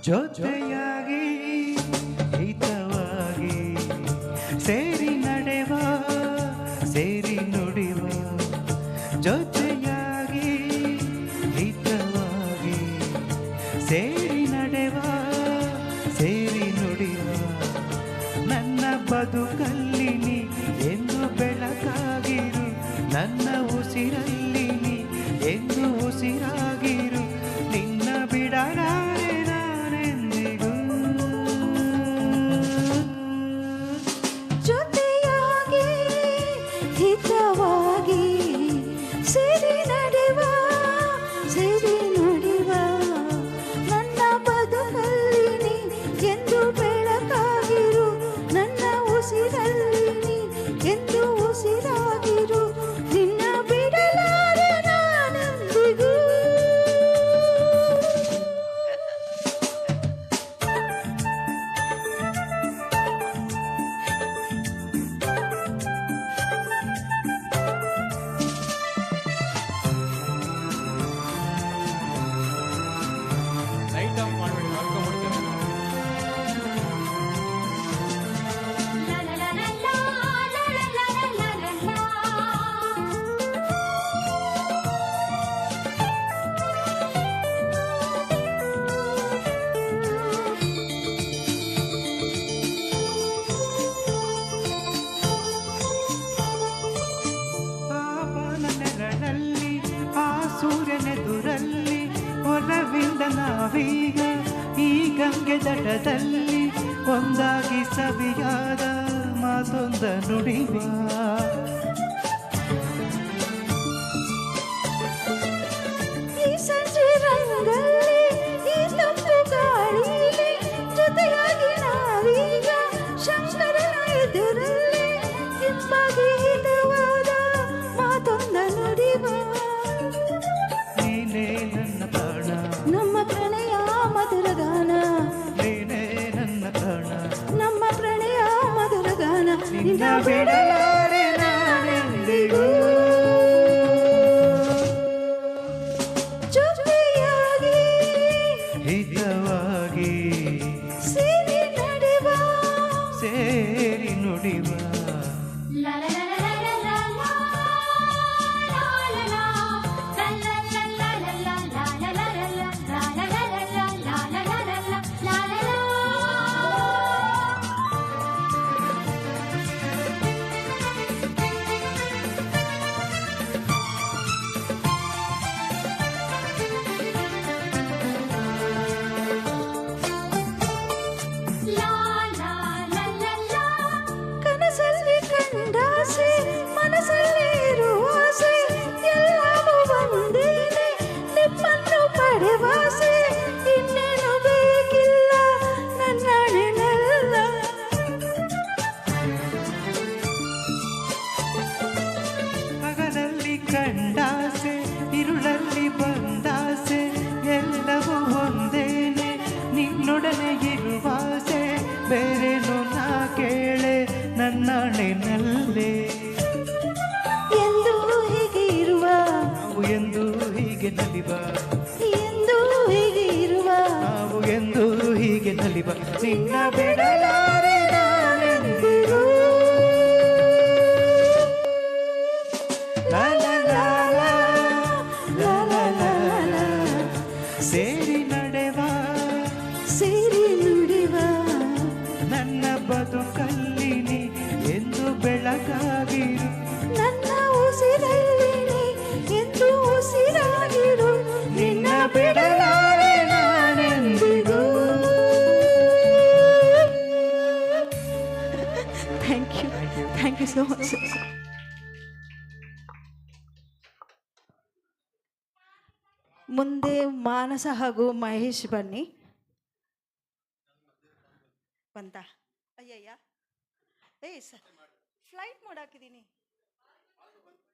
ಜೊತೆಯಾಗಿ ಹಿತವಾಗಿ ಸೇರಿ ನಡೆವ ಸೇರಿ ನುಡಿವ ಜೊತೆಯಾಗಿ ಹಿತವಾಗಿ ಸೇರಿ ನಡೆವ ಸೇರಿ ನುಡಿವ ನನ್ನ ಬದುಕಲ್ಲಿ ನೀ ಎಂದು ಬೆಳಕಾಗಿರು ನನ್ನ ಉಸಿರಲ್ಲಿ ನೀ ಎಂದು ಉಸಿರಾಗಿರು ನಿನ್ನ ಬಿಡಲಾರೆ ನಾನೆಂದಿಗೂ ಜೊತೆಯಾಗಿ ಹಿತವಾಗಿ ಸೇರಿ ನಡೆವ ಸೇರಿ ನುಡಿವ ನನ್ನ ಬದುಕಲ್ಲಿ ನೀ ಎಂದು ಬೆಳಕಾಗಿರು ನನ್ನ ಉಸಿರಲ್ಲಿ ನೀ ಎಂದು ಉಸಿರಾಗಿರು ನಿನ್ನ ಬಿಡಲಾರೆ ನಾನೆಂದಿಗೂ. ಲೈಟ್ ಆಫ್ ಮಾಡಬೇಡಿ, ಮಾಡ್ಕೊಂಡ್ಬಿಡ್ತೇವೆ. ಆ ಬಾನ ನೆರಳಲ್ಲಿ ಆ ಸೂರ್ಯನೆದುರಲ್ಲಿ ಹೊರವಿಂದ ನಾವೀಗ ಈ ಗಂಗೆ ದಡದಲ್ಲಿ ಒಂದಾಗಿ ಸವಿಯಾದ ಮಾತೊಂದ ನುಡಿವ ಈ ಸಂಜೆ ರಂಗಲ್ಲಿ ಈ ತಂಪು ಗಾಳಿಲಿ ಜೊತೆಯಾಗಿ ನಾವೀಗ ಶಂಕರನ ಎದುರಲ್ಲಿ ಹಿಂಬಾಗಿ ಹಿತವಾದ ಮಾತೊಂದ ನುಡಿವ ನೀನೇ ನನ್ನ ಪ್ರಾಣ ನಮ್ಮ ಪ್ರಣಯ ಮಧುರ ಗಾನ ನೀನೇ ನನ್ನ ಪ್ರಾಣ ನಮ್ಮ ಪ್ರಣಯ ಮಧುರ ಗಾನ ನಿನ್ನ ಬಿಡಲಾರೆ ನಾನೆಂದಿಗೂ ಜೊತೆಯಾಗಿ ಹಿತವಾಗಿ ಸೇರಿ ನಡೆವ ಸೇರಿ ನುಡಿವ ಕನಸಲ್ಲಿ ಕಂಡಾಸೆ ಮನಸ್ಸಲ್ಲಿ ಇರುವ ಆಸೆ ಎಲ್ಲವೂ ಒಂದೇನೆ ನಿಮ್ಮನ್ನು ಪಡೆವಾಸೆ ಇನ್ನೇನು ಬೇಕಿಲ್ಲ ನನ್ನನೆಲ್ಲ ಹಗಲಲ್ಲಿ ಕಂಡಾಸೆ ಇರುಳಲ್ಲಿ ಬಂದಾಸೆ ಎಲ್ಲವೂ ಒಂದೇನೆ ನಿನ್ನೊಡನೆ ಇರುವಾಸೆ ಬೇರೇನು ನಾ ಕೇಳೆ ನನ್ನಣೆನಲ್ಲೇ ಎಂದು ಹೀಗೆ ಇರುವ ನಾವು ಎಂದು ಹೀಗೆ ನಲಿವ ಎಂದು ಹೀಗೆ ಇರುವ ನಾವು ಎಂದು ಹೀಗೆ ನಲಿವ ನಿನ್ನ ಬಿಡಲಾರೆ ನಾನೆಂದಿಗೂ ಲಾ ಲಾ ಲಾ ಲಾ, ಲಾ ಲಾ ಲಾ ಲಾ. ಸೇರಿ ನಡೆವ ಸೇರಿ ನುಡಿವ ನನ್ನ ಬದುಕಲ್ಲಿ ನೀ ಎಂದು ಬೆಳಕಾಗಿರು ನನ್ನ ಉಸಿರಲ್ಲಿ ನೀ ಎಂದು ಉಸಿರಾಗಿರು ನಿನ್ನ ಬಿಡಲಾರೆ ನಾನೆಂದಿಗೂ. Thank you so much. ಮುಂದೆ ಮಾನಸ ಹಾಗೂ ಮಹೇಶ್ ಬನ್ನಿ. ಬಂತ ಅಯ್ಯಯ್ಯ ಏಯ್ ಸರ್ ಫ್ಲೈಟ್ ಮೋಡ್ ಹಾಕಿದ್ದೀನಿ.